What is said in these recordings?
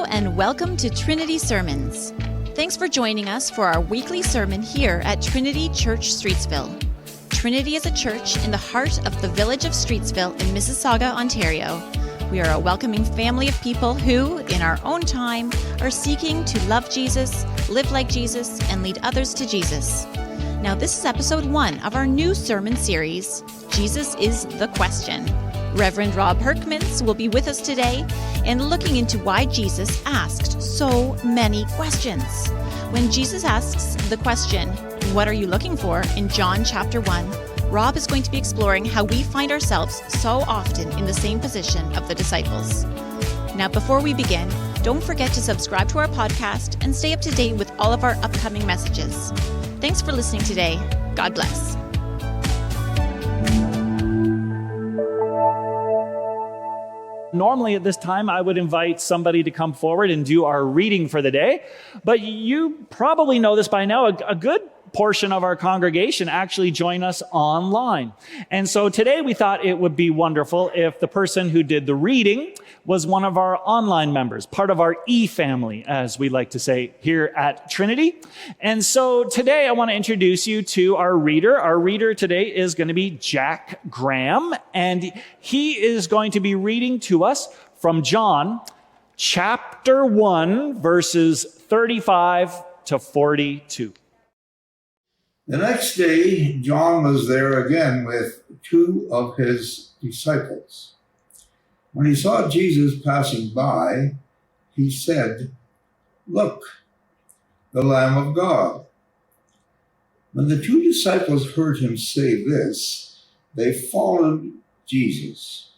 and welcome to Trinity Sermons. Thanks for joining us for our weekly sermon here at Trinity Church Streetsville. Trinity is a church in the heart of the village of Streetsville in Mississauga, Ontario. We are a welcoming family of people who, in our own time, are seeking to love Jesus, live like Jesus, and lead others to Jesus. Now, this is episode 1 of our new sermon series, Jesus is the Question. Reverend Rob Herkmans will be with us today and looking into why Jesus asked so many questions. When Jesus asks the question, "What are you looking for?" in John chapter 1, Rob is going to be exploring how we find ourselves so often in the same position of the disciples. Now, before we begin, don't forget to subscribe to our podcast and stay up to date with all of our upcoming messages. Thanks for listening today. God bless. Normally at this time, I would invite somebody to come forward and do our reading for the day. But you probably know this by now. A good portion of our congregation actually join us online. And so today we thought it would be wonderful if the person who did the reading was one of our online members, part of our E-family, as we like to say here at Trinity. And so today I want to introduce you to our reader. Our reader today is going to be Jack Graham, and he is going to be reading to us from John chapter 1, verses 35 to 42. The next day, John was there again with two of his disciples. When he saw Jesus passing by, he said, "Look, the Lamb of God." When the two disciples heard him say this, they followed Jesus.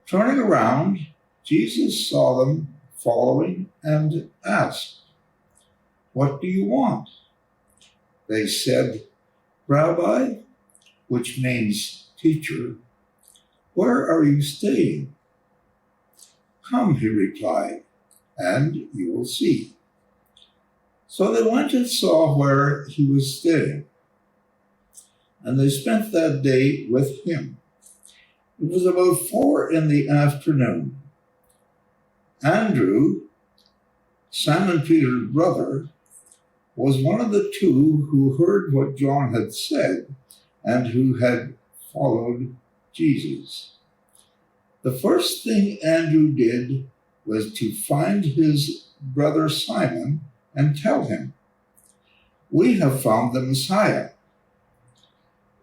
Turning around, Jesus saw them following and asked, "What do you want?" They said, "Rabbi," which means teacher, "where are you staying?" "Come," he replied, "and you will see." So they went and saw where he was staying, and they spent that day with him. It was about 4 p.m. Andrew, Simon Peter's brother, was one of the two who heard what John had said and who had followed Jesus. The first thing Andrew did was to find his brother Simon and tell him, "We have found the Messiah,"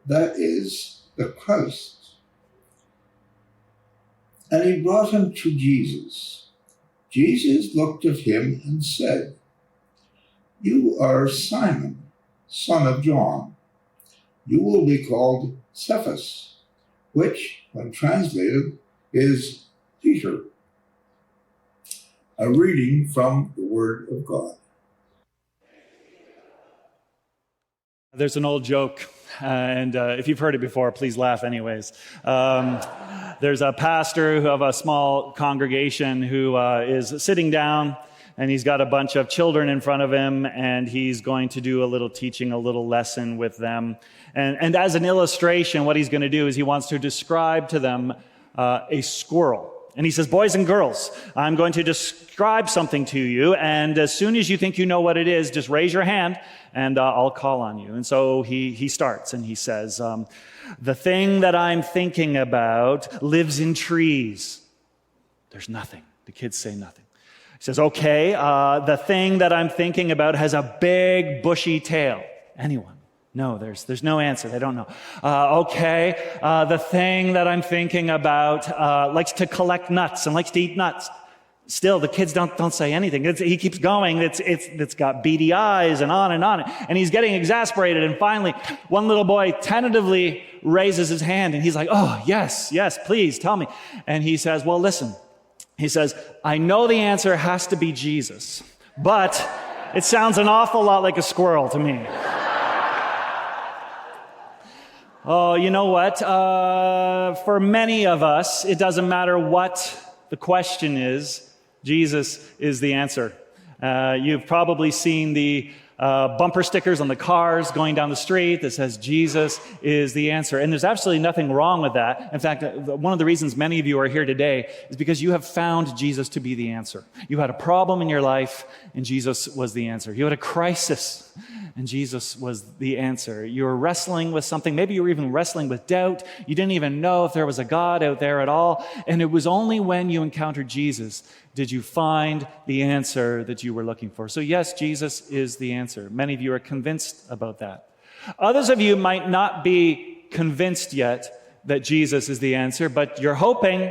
that is, the Christ. And he brought him to Jesus. Jesus looked at him and said, "You are Simon, son of John. You will be called Cephas," which, when translated, is Peter. A reading from the Word of God. There's an old joke, and if you've heard it before, please laugh anyways. There's a pastor of a small congregation who is sitting down, and he's got a bunch of children in front of him, and he's going to do a little teaching, a little lesson with them. And as an illustration, what he's going to do is he wants to describe to them a squirrel. And he says, "Boys and girls, I'm going to describe something to you, and as soon as you think you know what it is, just raise your hand, and I'll call on you." And so he starts, and he says, "The thing that I'm thinking about lives in trees." There's nothing. The kids say nothing. He says, "Okay, the thing that I'm thinking about has a big bushy tail." Anyone? No, there's no answer. They don't know. Okay, the thing that I'm thinking about likes to collect nuts and likes to eat nuts. Still, the kids don't say anything. He keeps going. It's got beady eyes and on. And he's getting exasperated. And finally, one little boy tentatively raises his hand, and he's like, "Oh, yes, please, tell me." And he says, "Well, listen." He says, "I know the answer has to be Jesus, but it sounds an awful lot like a squirrel to me." Oh, you know what? For many of us, it doesn't matter what the question is, Jesus is the answer. You've probably seen the bumper stickers on the cars going down the street that says Jesus is the answer. And there's absolutely nothing wrong with that. In fact, one of the reasons many of you are here today is because you have found Jesus to be the answer. You had a problem in your life, and Jesus was the answer. You had a crisis, and Jesus was the answer. You were wrestling with something. Maybe you were even wrestling with doubt. You didn't even know if there was a God out there at all. And it was only when you encountered Jesus did you find the answer that you were looking for. So yes, Jesus is the answer. Many of you are convinced about that. Others of you might not be convinced yet that Jesus is the answer, but you're hoping,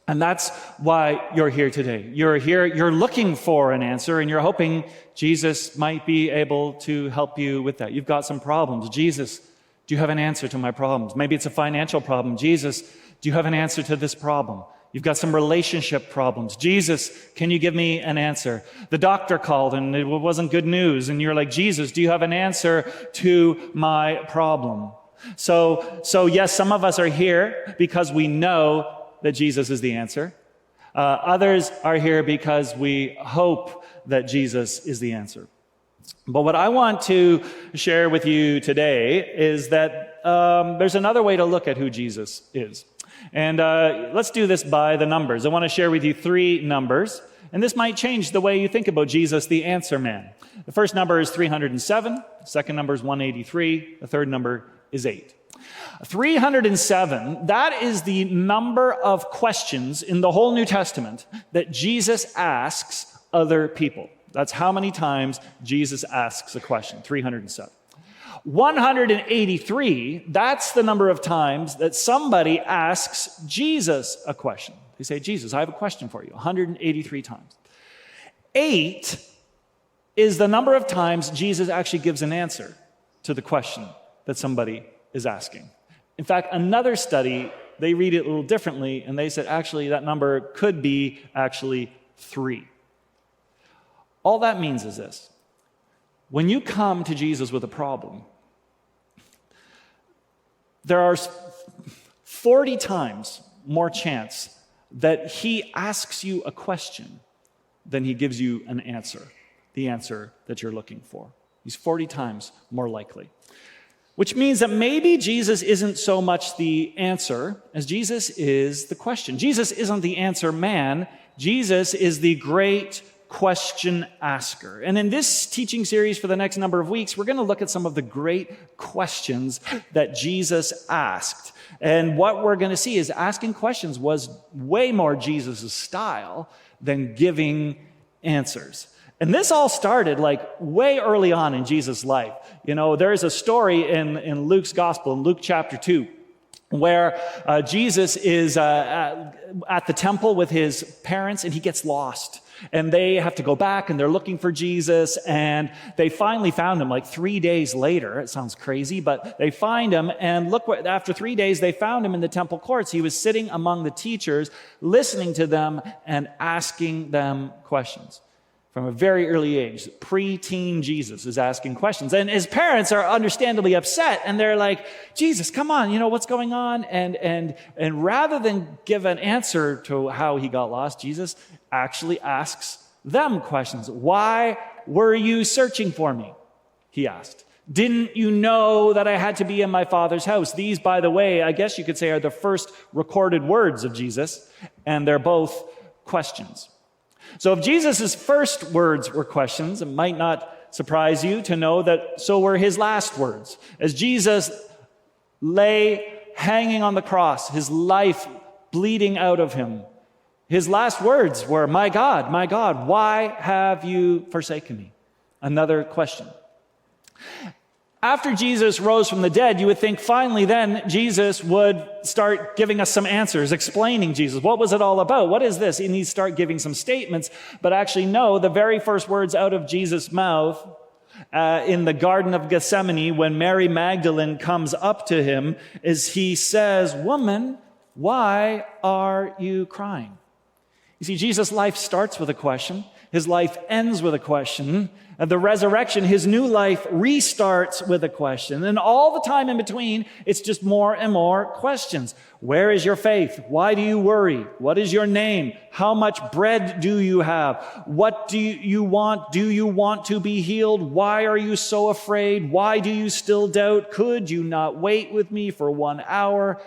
and that's why you're here today. You're here, you're looking for an answer, and you're hoping Jesus might be able to help you with that. You've got some problems. Jesus, do you have an answer to my problems? Maybe it's a financial problem. Jesus, do you have an answer to this problem? You've got some relationship problems. Jesus, can you give me an answer? The doctor called and it wasn't good news. And you're like, Jesus, do you have an answer to my problem? So yes, some of us are here because we know that Jesus is the answer. Others are here because we hope that Jesus is the answer. But what I want to share with you today is that there's another way to look at who Jesus is. And let's do this by the numbers. I want to share with you 3 numbers, and this might change the way you think about Jesus, the answer man. The first number is 307, the second number is 183, the third number is 8. 307, that is the number of questions in the whole New Testament that Jesus asks other people. That's how many times Jesus asks a question, 307. 183, that's the number of times that somebody asks Jesus a question. They say, Jesus, I have a question for you, 183 times. 8 is the number of times Jesus actually gives an answer to the question that somebody is asking. In fact, another study, they read it a little differently, and they said actually that number could be actually 3. All that means is this. When you come to Jesus with a problem, there are 40 times more chance that he asks you a question than he gives you an answer, the answer that you're looking for. He's 40 times more likely. Which means that maybe Jesus isn't so much the answer as Jesus is the question. Jesus isn't the answer man. Jesus is the great question asker. And in this teaching series for the next number of weeks, we're going to look at some of the great questions that Jesus asked. And what we're going to see is asking questions was way more Jesus' style than giving answers. And this all started like way early on in Jesus' life. You know, there's a story in Luke's gospel, in Luke chapter 2, where Jesus is at the temple with his parents and he gets lost. And they have to go back and they're looking for Jesus, and they finally found him like 3 days later. It sounds crazy, but they find him, and look what, after 3 days, they found him in the temple courts. He was sitting among the teachers, listening to them and asking them questions. From a very early age, pre-teen Jesus is asking questions. And his parents are understandably upset, and they're like, Jesus, come on, you know, what's going on? And rather than give an answer to how he got lost, Jesus actually asks them questions. Why were you searching for me? He asked. Didn't you know that I had to be in my Father's house? These, by the way, I guess you could say are the first recorded words of Jesus, and they're both questions. So if Jesus' first words were questions, it might not surprise you to know that so were his last words. As Jesus lay hanging on the cross, his life bleeding out of him, his last words were, my God, why have you forsaken me? Another question. After Jesus rose from the dead, you would think finally then Jesus would start giving us some answers, explaining Jesus. What was it all about? What is this? And he'd start giving some statements. But actually, no, the very first words out of Jesus' mouth in the Garden of Gethsemane when Mary Magdalene comes up to him is he says, woman, why are you crying? You see, Jesus' life starts with a question. His life ends with a question. At the resurrection, his new life restarts with a question. And all the time in between, it's just more and more questions. Where is your faith? Why do you worry? What is your name? How much bread do you have? What do you want? Do you want to be healed? Why are you so afraid? Why do you still doubt? Could you not wait with me for 1 hour?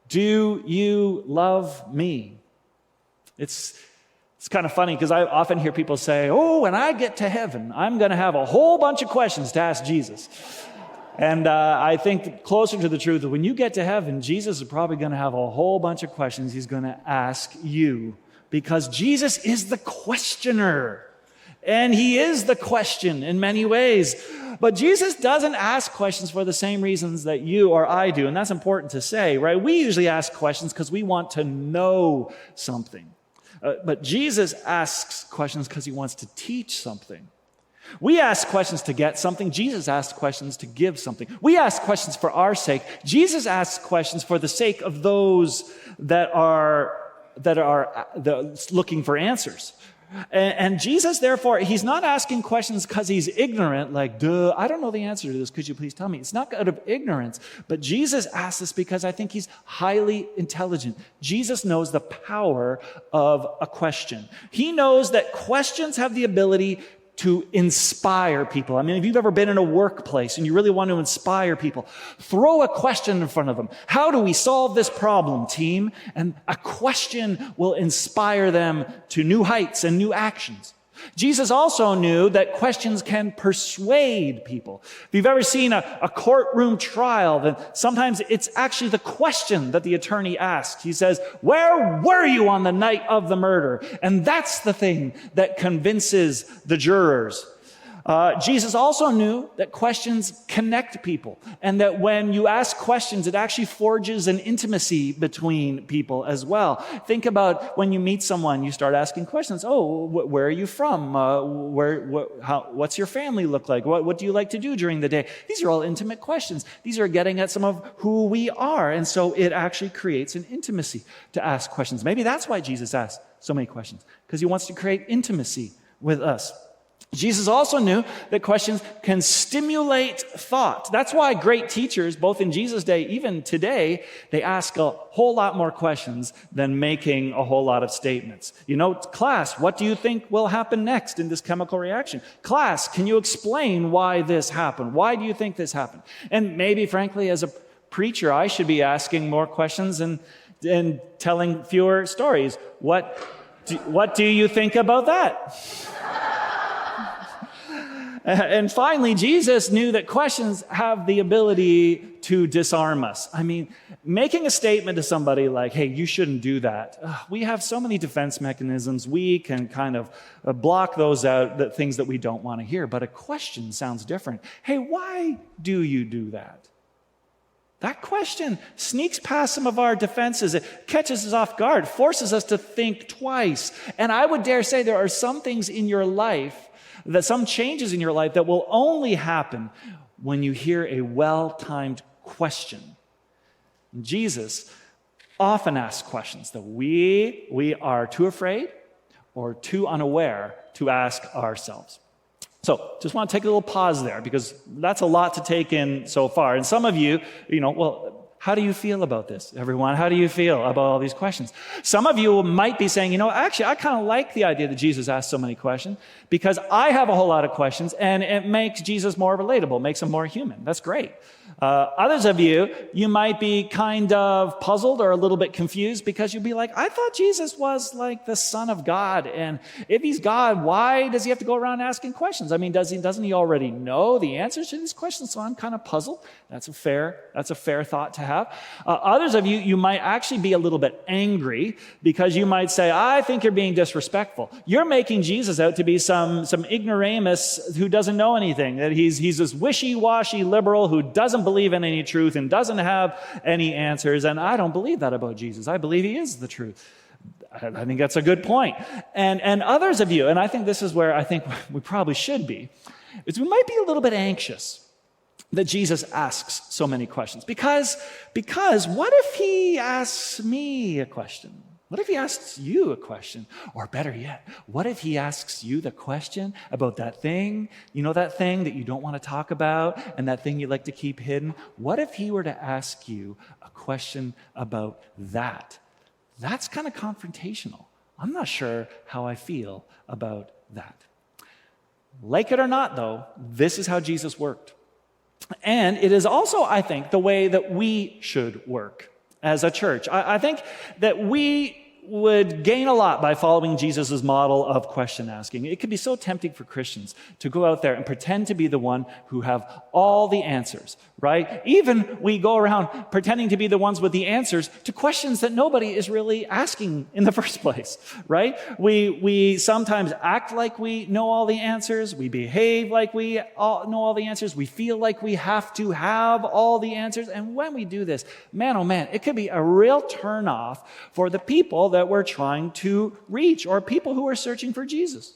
Do you love me? It's kind of funny because I often hear people say, oh, when I get to heaven, I'm going to have a whole bunch of questions to ask Jesus. And I think closer to the truth, that when you get to heaven, Jesus is probably going to have a whole bunch of questions he's going to ask you, because Jesus is the questioner. And he is the question in many ways. But Jesus doesn't ask questions for the same reasons that you or I do. And that's important to say, right? We usually ask questions because we want to know something. But Jesus asks questions because he wants to teach something. We ask questions to get something. Jesus asks questions to give something. We ask questions for our sake. Jesus asks questions for the sake of those that are looking for answers. And Jesus, therefore, he's not asking questions because he's ignorant, like, duh, I don't know the answer to this. Could you please tell me? It's not out of ignorance. But Jesus asks this because I think he's highly intelligent. Jesus knows the power of a question. He knows that questions have the ability to inspire people. I mean, if you've ever been in a workplace and you really want to inspire people, throw a question in front of them. How do we solve this problem, team? And a question will inspire them to new heights and new actions. Jesus also knew that questions can persuade people. If you've ever seen a courtroom trial, then sometimes it's actually the question that the attorney asks. He says, where were you on the night of the murder? And that's the thing that convinces the jurors. Jesus also knew that questions connect people, and that when you ask questions, it actually forges an intimacy between people as well. Think about when you meet someone, you start asking questions. Oh, where are you from? What's your family look like? What do you like to do during the day? These are all intimate questions. These are getting at some of who we are, and so it actually creates an intimacy to ask questions. Maybe that's why Jesus asked so many questions, because he wants to create intimacy with us. Jesus also knew that questions can stimulate thought. That's why great teachers, both in Jesus' day, even today, they ask a whole lot more questions than making a whole lot of statements. You know, class, what do you think will happen next in this chemical reaction? Class, can you explain why this happened? Why do you think this happened? And maybe, frankly, as a preacher, I should be asking more questions and telling fewer stories. What do you think about that? And finally, Jesus knew that questions have the ability to disarm us. I mean, making a statement to somebody like, hey, you shouldn't do that. We have so many defense mechanisms. We can kind of block those out, the things that we don't want to hear. But a question sounds different. Hey, why do you do that? That question sneaks past some of our defenses. It catches us off guard, forces us to think twice. And I would dare say there are some things in your life, that some changes in your life that will only happen when you hear a well-timed question. Jesus often asks questions that we are too afraid or too unaware to ask ourselves. So just want to take a little pause there, because that's a lot to take in so far. And some of you, well, how do you feel about this, everyone? How do you feel about all these questions? Some of you might be saying, actually, I kind of like the idea that Jesus asked so many questions, because I have a whole lot of questions, and it makes Jesus more relatable, makes him more human. That's great. Others of you might be kind of puzzled or a little bit confused, because you'll be like, I thought Jesus was like the Son of God. And if he's God, why does he have to go around asking questions? I mean, doesn't he already know the answers to these questions? So I'm kind of puzzled. That's a fair thought to have. Others of you might actually be a little bit angry, because you might say, I think you're being disrespectful. You're making Jesus out to be some ignoramus who doesn't know anything, that he's this wishy-washy liberal who doesn't believe in any truth and doesn't have any answers. And I don't believe that about Jesus. I believe he is the truth. I think that's a good point. And others of you, and I think this is where I think we probably should be, is we might be a little bit anxious, that Jesus asks so many questions? Because what if he asks me a question? What if he asks you a question? Or better yet, what if he asks you the question about that thing, that thing that you don't want to talk about and that thing you like to keep hidden? What if he were to ask you a question about that? That's kind of confrontational. I'm not sure how I feel about that. Like it or not, though, this is how Jesus worked. And it is also, I think, the way that we should work as a church. I think that we would gain a lot by following Jesus' model of question asking. It can be so tempting for Christians to go out there and pretend to be the one who have all the answers, right? Even we go around pretending to be the ones with the answers to questions that nobody is really asking in the first place, right? We sometimes act like we know all the answers. We behave like we know all the answers. We feel like we have to have all the answers. And when we do this, man, oh man, it could be a real turnoff for the people that we're trying to reach, or people who are searching for Jesus.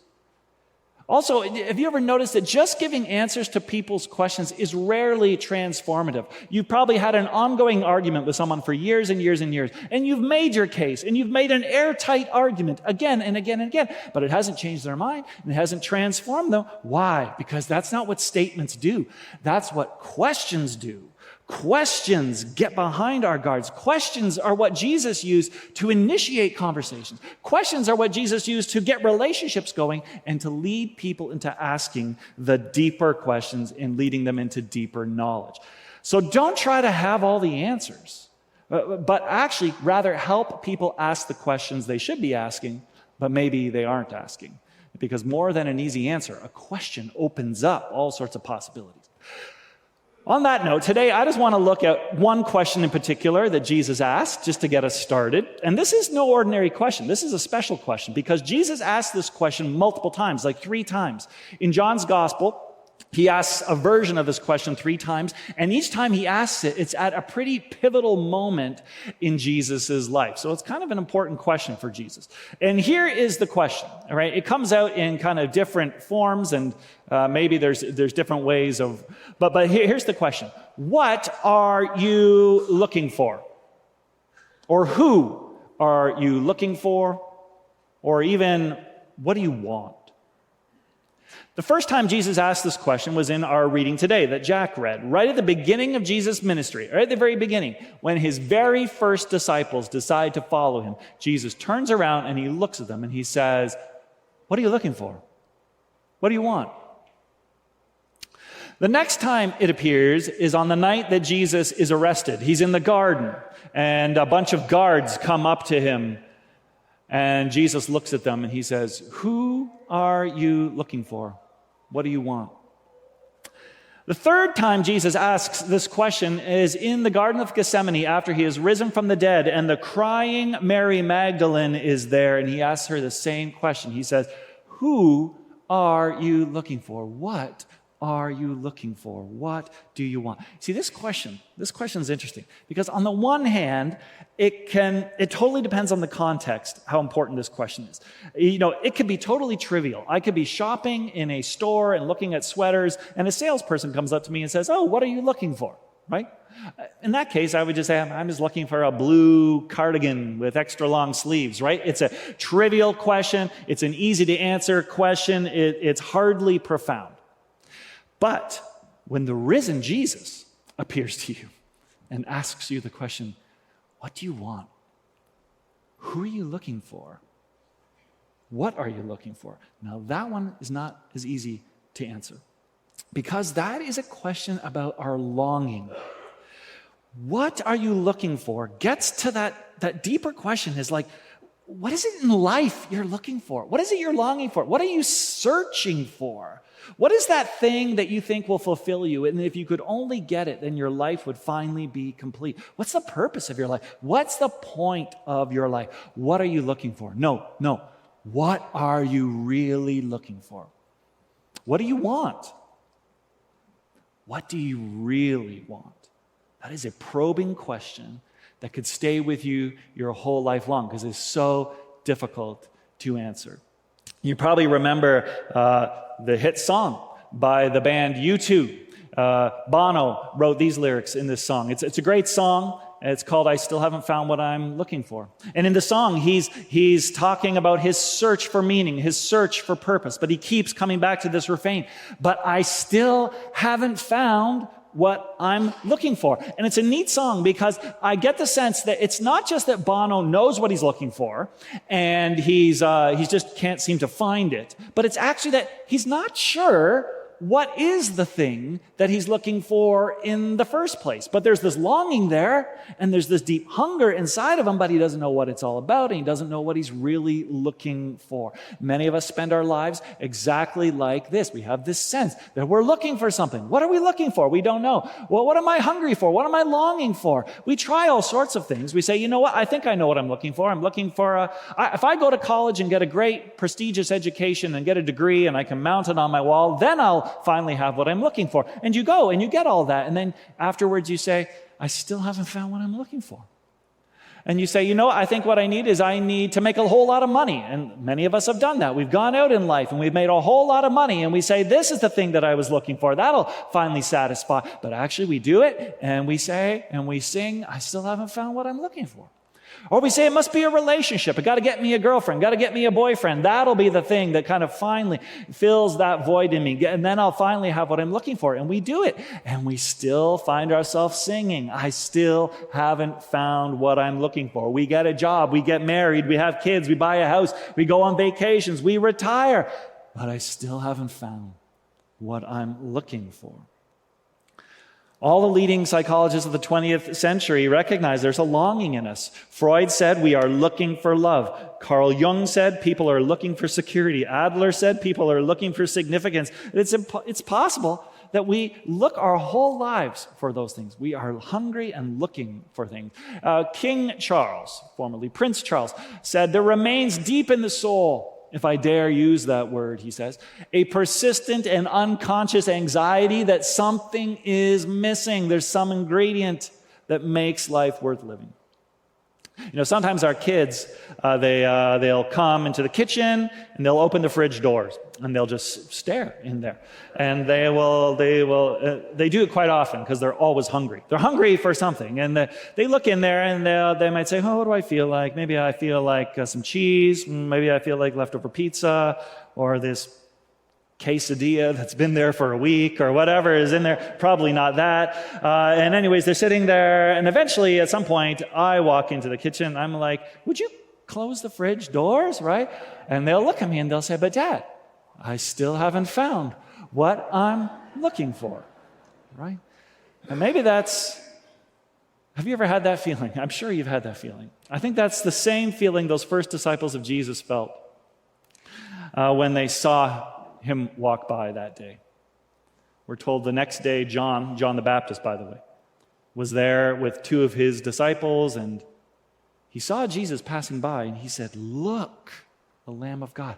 Also, have you ever noticed that just giving answers to people's questions is rarely transformative? You've probably had an ongoing argument with someone for years and years and years, and you've made your case, and you've made an airtight argument again and again and again, but it hasn't changed their mind, and it hasn't transformed them. Why? Because that's not what statements do. That's what questions do. Questions get behind our guards. Questions are what Jesus used to initiate conversations. Questions are what Jesus used to get relationships going and to lead people into asking the deeper questions and leading them into deeper knowledge. So don't try to have all the answers, but actually rather help people ask the questions they should be asking, but maybe they aren't asking. Because more than an easy answer, a question opens up all sorts of possibilities. On that note, today I just want to look at one question in particular that Jesus asked just to get us started. And this is no ordinary question. This is a special question because Jesus asked this question multiple times, like 3 times. In John's gospel, he asks a version of this question 3 times, and each time he asks it, it's at a pretty pivotal moment in Jesus' life. So it's kind of an important question for Jesus. And here is the question, all right? It comes out in kind of different forms, and maybe there's different ways of, but here's the question. What are you looking for? Or who are you looking for? Or even, what do you want? The first time Jesus asked this question was in our reading today that Jack read, right at the beginning of Jesus' ministry, right at the very beginning, when his very first disciples decide to follow him. Jesus turns around and he looks at them and he says, "What are you looking for? What do you want?" The next time it appears is on the night that Jesus is arrested. He's in the garden, and a bunch of guards come up to him, and Jesus looks at them and he says, "Who are you looking for? What do you want?" The third time Jesus asks this question is in the Garden of Gethsemane after he has risen from the dead, and the crying Mary Magdalene is there, and he asks her the same question. He says, "Who are you looking for? What are you looking for? What do you want?" See, this question is interesting because on the one hand, it totally depends on the context how important this question is. It could be totally trivial. I could be shopping in a store and looking at sweaters, and a salesperson comes up to me and says, "Oh, what are you looking for?" Right? In that case, I would just say, "I'm just looking for a blue cardigan with extra long sleeves," right? It's a trivial question. It's an easy to answer question. It's hardly profound. But when the risen Jesus appears to you and asks you the question, "What do you want? Who are you looking for? What are you looking for?" Now, that one is not as easy to answer because that is a question about our longing. What are you looking for gets to that deeper question is like, what is it in life you're looking for? What is it you're longing for? What are you searching for? What is that thing that you think will fulfill you? And if you could only get it, then your life would finally be complete. What's the purpose of your life? What's the point of your life? What are you looking for? No. What are you really looking for? What do you want? What do you really want? That is a probing question that could stay with you your whole life long because it's so difficult to answer. You probably remember the hit song by the band U2. Bono wrote these lyrics in this song. It's a great song. It's called I Still Haven't Found What I'm Looking For. And in the song, he's talking about his search for meaning, his search for purpose. But he keeps coming back to this refrain. But I still haven't found what I'm looking for. And it's a neat song because I get the sense that it's not just that Bono knows what he's looking for and he's just can't seem to find it, but it's actually that he's not sure what is the thing that he's looking for in the first place. But there's this longing there, and there's this deep hunger inside of him, but he doesn't know what it's all about, and he doesn't know what he's really looking for. Many of us spend our lives exactly like this. We have this sense that we're looking for something. What are we looking for? We don't know. Well, what am I hungry for? What am I longing for? We try all sorts of things. We say, you know what? I think I know what I'm looking for. I'm looking for if I go to college and get a great prestigious education and get a degree and I can mount it on my wall, then I'll finally have what I'm looking for. And you go and you get all that. And then afterwards you say, I still haven't found what I'm looking for. And you say, you know, I think what I need is I need to make a whole lot of money. And many of us have done that. We've gone out in life and we've made a whole lot of money. And we say, this is the thing that I was looking for. That'll finally satisfy. But actually we do it and we say and we sing, I still haven't found what I'm looking for. Or we say it must be a relationship. I got to get me a girlfriend, got to get me a boyfriend. That'll be the thing that kind of finally fills that void in me. And then I'll finally have what I'm looking for. And we do it. And we still find ourselves singing, I still haven't found what I'm looking for. We get a job, we get married, we have kids, we buy a house, we go on vacations, we retire. But I still haven't found what I'm looking for. All the leading psychologists of the 20th century recognize there's a longing in us. Freud said we are looking for love. Carl Jung said people are looking for security. Adler said people are looking for significance. It's possible that we look our whole lives for those things. We are hungry and looking for things. King Charles, formerly Prince Charles, said there remains deep in the soul, if I dare use that word, he says, a persistent and unconscious anxiety that something is missing. There's some ingredient that makes life worth living. You know, sometimes our kids, they'll come into the kitchen and they'll open the fridge doors and they'll just stare in there. And they do it quite often because they're always hungry. They're hungry for something. And they look in there and they might say, oh, what do I feel like? Maybe I feel like some cheese. Maybe I feel like leftover pizza or this quesadilla that's been there for a week or whatever is in there. Probably not that. And anyways, they're sitting there. And eventually, at some point, I walk into the kitchen. I'm like, would you close the fridge doors, right? And they'll look at me and they'll say, but Dad, I still haven't found what I'm looking for, right? And maybe that's, have you ever had that feeling? I'm sure you've had that feeling. I think that's the same feeling those first disciples of Jesus felt when they saw him walk by that day. We're told the next day, John the Baptist, by the way, was there with two of his disciples, and he saw Jesus passing by, and he said, look, the Lamb of God.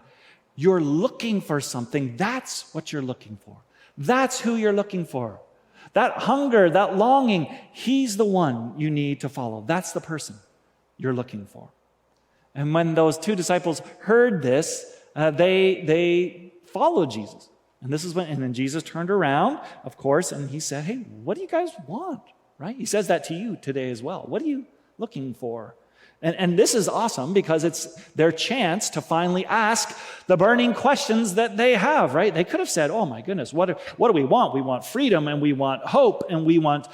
You're looking for something. That's what you're looking for. That's who you're looking for. That hunger, that longing, he's the one you need to follow. That's the person you're looking for. And when those two disciples heard this, they followed Jesus. And then Jesus turned around, of course, and he said, hey, what do you guys want? Right? He says that to you today as well. What are you looking for? And this is awesome because it's their chance to finally ask the burning questions that they have, right? They could have said, oh my goodness, what do we want? We want freedom and we want hope and we want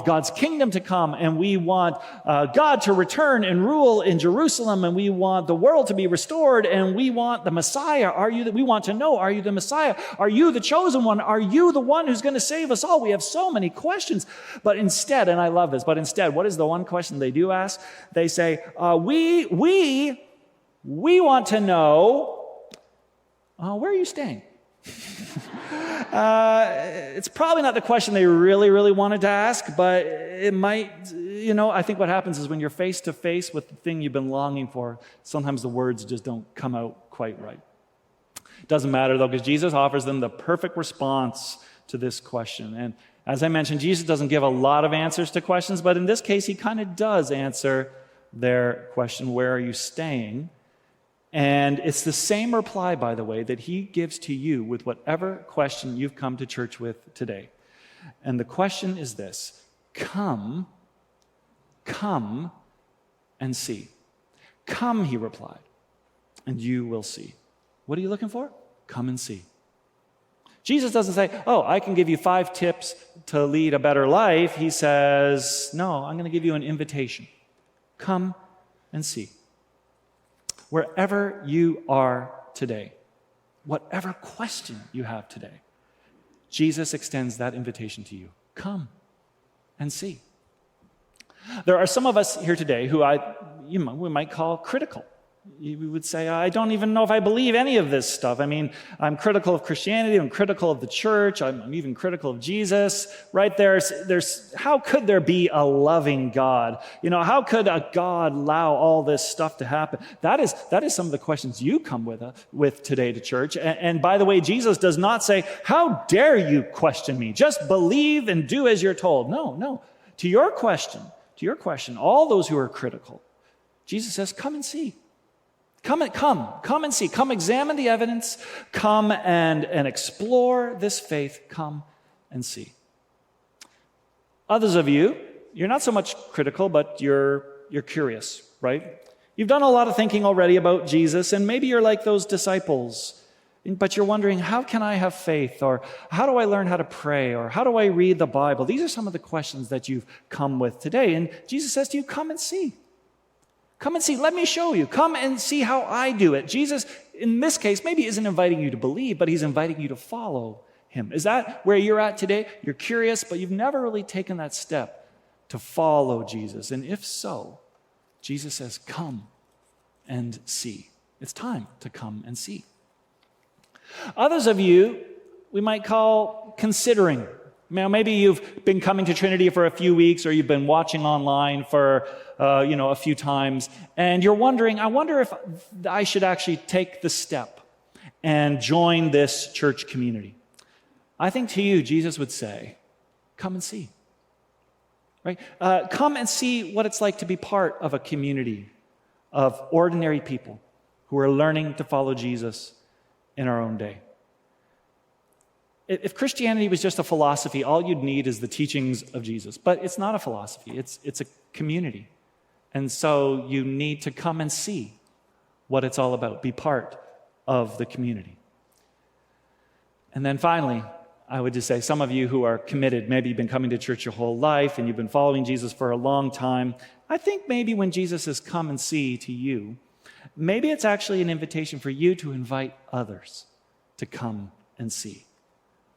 God's kingdom to come and we want God to return and rule in Jerusalem and we want the world to be restored and we want the Messiah. We want to know, are you the Messiah? Are you the chosen one? Are you the one who's going to save us all? We have so many questions. But instead, and I love this, but instead, what is the one question they do ask? They say, we want to know, where are you staying? It's probably not the question they really, really wanted to ask, but it might, I think what happens is when you're face to face with the thing you've been longing for, sometimes the words just don't come out quite right. It doesn't matter though, because Jesus offers them the perfect response to this question. And as I mentioned, Jesus doesn't give a lot of answers to questions, but in this case, he kind of does answer their question, where are you staying? And it's the same reply, by the way, that he gives to you with whatever question you've come to church with today. And the question is this: come and see. Come, he replied, and you will see. What are you looking for? Come and see. Jesus doesn't say, oh, I can give you 5 tips to lead a better life. He says, no, I'm going to give you an invitation. Come and see. Wherever you are today, whatever question you have today, Jesus extends that invitation to you. Come and see. There are some of us here today who we might call critical. We would say, I don't even know if I believe any of this stuff. I mean, I'm critical of Christianity, I'm critical of the church, I'm even critical of Jesus. Right there's how could there be a loving God? How could a God allow all this stuff to happen? That is some of the questions you come with today to church. And by the way, Jesus does not say, how dare you question me? Just believe and do as you're told. No. To your question, all those who are critical, Jesus says, come and see. Come and see. Come examine the evidence. Come and explore this faith. Come and see. Others of you, you're not so much critical, but you're curious, right? You've done a lot of thinking already about Jesus, and maybe you're like those disciples, but you're wondering, how can I have faith? Or how do I learn how to pray? Or how do I read the Bible? These are some of the questions that you've come with today. And Jesus says to you, come and see. Come and see. Let me show you. Come and see how I do it. Jesus, in this case, maybe isn't inviting you to believe, but he's inviting you to follow him. Is that where you're at today? You're curious, but you've never really taken that step to follow Jesus. And if so, Jesus says, come and see. It's time to come and see. Others of you, we might call considering. Now, maybe you've been coming to Trinity for a few weeks, or you've been watching online for a few times, and you're wondering, I wonder if I should actually take the step and join this church community. I think to you, Jesus would say, come and see. Right? Come and see what it's like to be part of a community of ordinary people who are learning to follow Jesus in our own day. If Christianity was just a philosophy, all you'd need is the teachings of Jesus. But it's not a philosophy, it's a community. And so you need to come and see what it's all about, be part of the community. And then finally, I would just say, some of you who are committed, maybe you've been coming to church your whole life and you've been following Jesus for a long time. I think maybe when Jesus says come and see to you, maybe it's actually an invitation for you to invite others to come and see.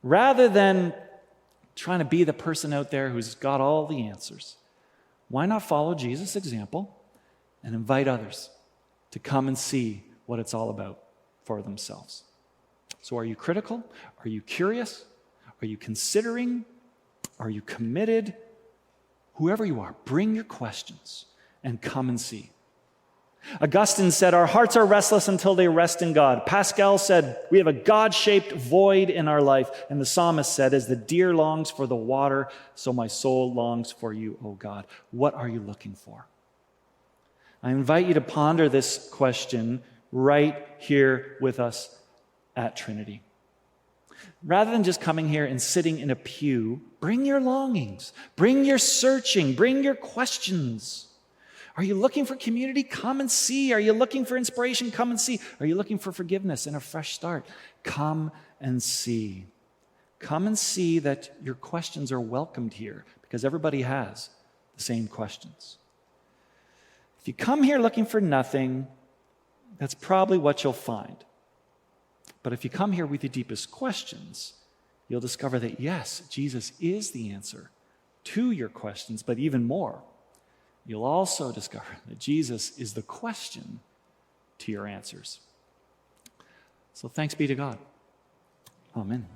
Rather than trying to be the person out there who's got all the answers, why not follow Jesus' example and invite others to come and see what it's all about for themselves? So are you critical? Are you curious? Are you considering? Are you committed? Whoever you are, bring your questions and come and see. Augustine said, our hearts are restless until they rest in God. Pascal said, we have a God-shaped void in our life. And the psalmist said, as the deer longs for the water, so my soul longs for you, O God. What are you looking for? I invite you to ponder this question right here with us at Trinity. Rather than just coming here and sitting in a pew, bring your longings, bring your searching, bring your questions. Are you looking for community? Come and see. Are you looking for inspiration? Come and see. Are you looking for forgiveness and a fresh start? Come and see. Come and see that your questions are welcomed here, because everybody has the same questions. If you come here looking for nothing, that's probably what you'll find. But if you come here with your deepest questions, you'll discover that yes, Jesus is the answer to your questions, but even more, you'll also discover that Jesus is the question to your answers. So thanks be to God. Amen.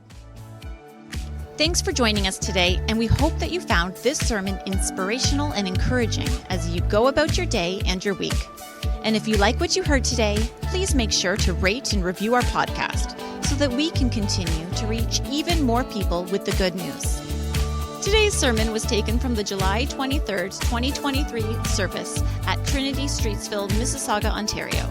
Thanks for joining us today, and we hope that you found this sermon inspirational and encouraging as you go about your day and your week. And if you like what you heard today, please make sure to rate and review our podcast so that we can continue to reach even more people with the good news. Today's sermon was taken from the July 23rd, 2023 service at Trinity Streetsville, Mississauga, Ontario.